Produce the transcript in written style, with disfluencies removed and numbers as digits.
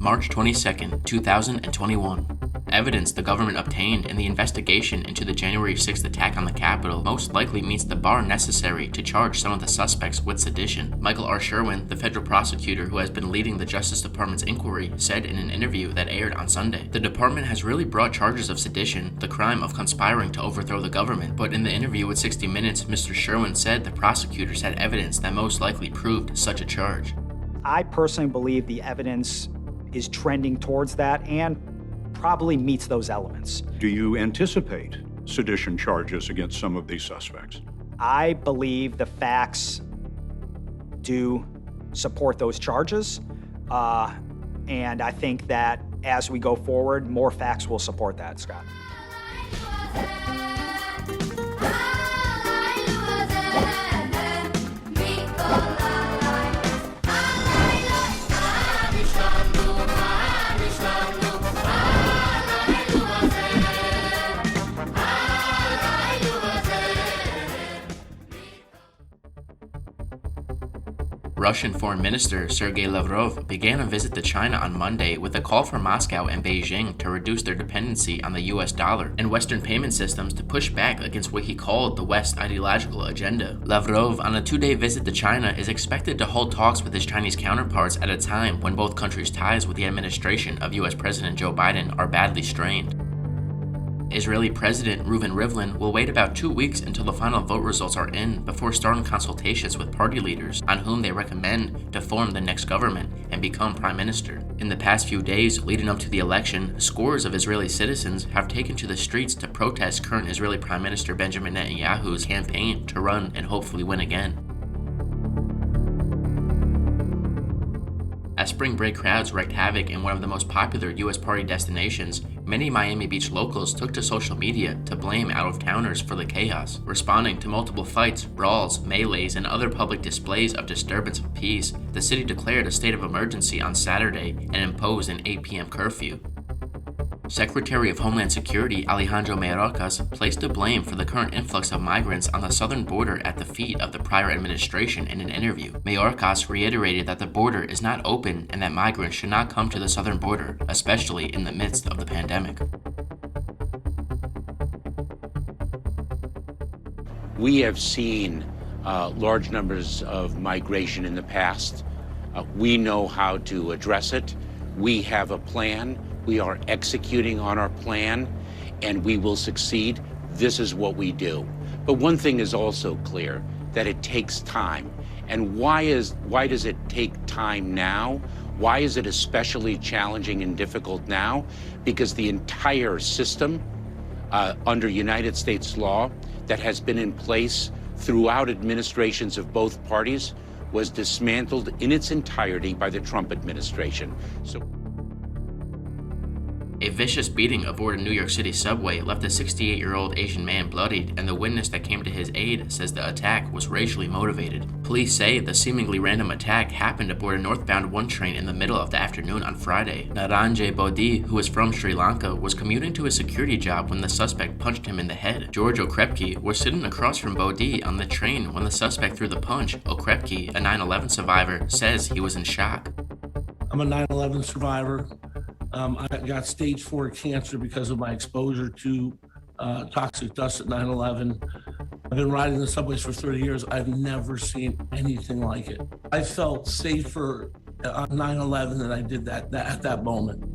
March 22, 2021. Evidence the government obtained in the investigation into the January 6th attack on the Capitol most likely meets the bar necessary to charge some of the suspects with sedition. Michael R. Sherwin, the federal prosecutor who has been leading the Justice Department's inquiry, said in an interview that aired on Sunday, "The department has really brought charges of sedition, the crime of conspiring to overthrow the government." But in the interview with 60 Minutes, Mr. Sherwin said the prosecutors had evidence that most likely proved such a charge. I personally believe the evidence is trending towards that and probably meets those elements. Do you anticipate sedition charges against some of these suspects? I believe the facts do support those charges, and I think that as we go forward, more facts will support that, Scott. Russian Foreign Minister Sergei Lavrov began a visit to China on Monday with a call for Moscow and Beijing to reduce their dependency on the US dollar and Western payment systems to push back against what he called the West's ideological agenda. Lavrov, on a 2-day visit to China, is expected to hold talks with his Chinese counterparts at a time when both countries' ties with the administration of US President Joe Biden are badly strained. Israeli President Reuven Rivlin will wait about 2 weeks until the final vote results are in before starting consultations with party leaders on whom they recommend to form the next government and become prime minister. In the past few days leading up to the election, scores of Israeli citizens have taken to the streets to protest current Israeli Prime Minister Benjamin Netanyahu's campaign to run and hopefully win again. As spring break crowds wreaked havoc in one of the most popular U.S. party destinations, many Miami Beach locals took to social media to blame out-of-towners for the chaos. Responding to multiple fights, brawls, melees, and other public displays of disturbance of peace, the city declared a state of emergency on Saturday and imposed an 8 p.m. curfew. Secretary of Homeland Security Alejandro Mayorkas placed the blame for the current influx of migrants on the southern border at the feet of the prior administration in an interview. Mayorkas reiterated that the border is not open and that migrants should not come to the southern border, especially in the midst of the pandemic. We have seen large numbers of migration in the past. We know how to address it. We have a plan. We are executing on our plan, and we will succeed. This is what we do. But one thing is also clear, that it takes time. And why does it take time now? Why is it especially challenging and difficult now? Because the entire system under United States law that has been in place throughout administrations of both parties was dismantled in its entirety by the Trump administration. A vicious beating aboard a New York City subway left a 68-year-old Asian man bloodied, and the witness that came to his aid says the attack was racially motivated. Police say the seemingly random attack happened aboard a northbound 1 train in the middle of the afternoon on Friday. Naranje Bodhi, who is from Sri Lanka, was commuting to his security job when the suspect punched him in the head. George Okrepke was sitting across from Bodhi on the train when the suspect threw the punch. Okrepke, a 9/11 survivor, says he was in shock. I'm a 9/11 survivor. I got stage 4 cancer because of my exposure to toxic dust at 9/11. I've been riding the subways for 30 years. I've never seen anything like it. I felt safer on 9/11 than I did that at that moment.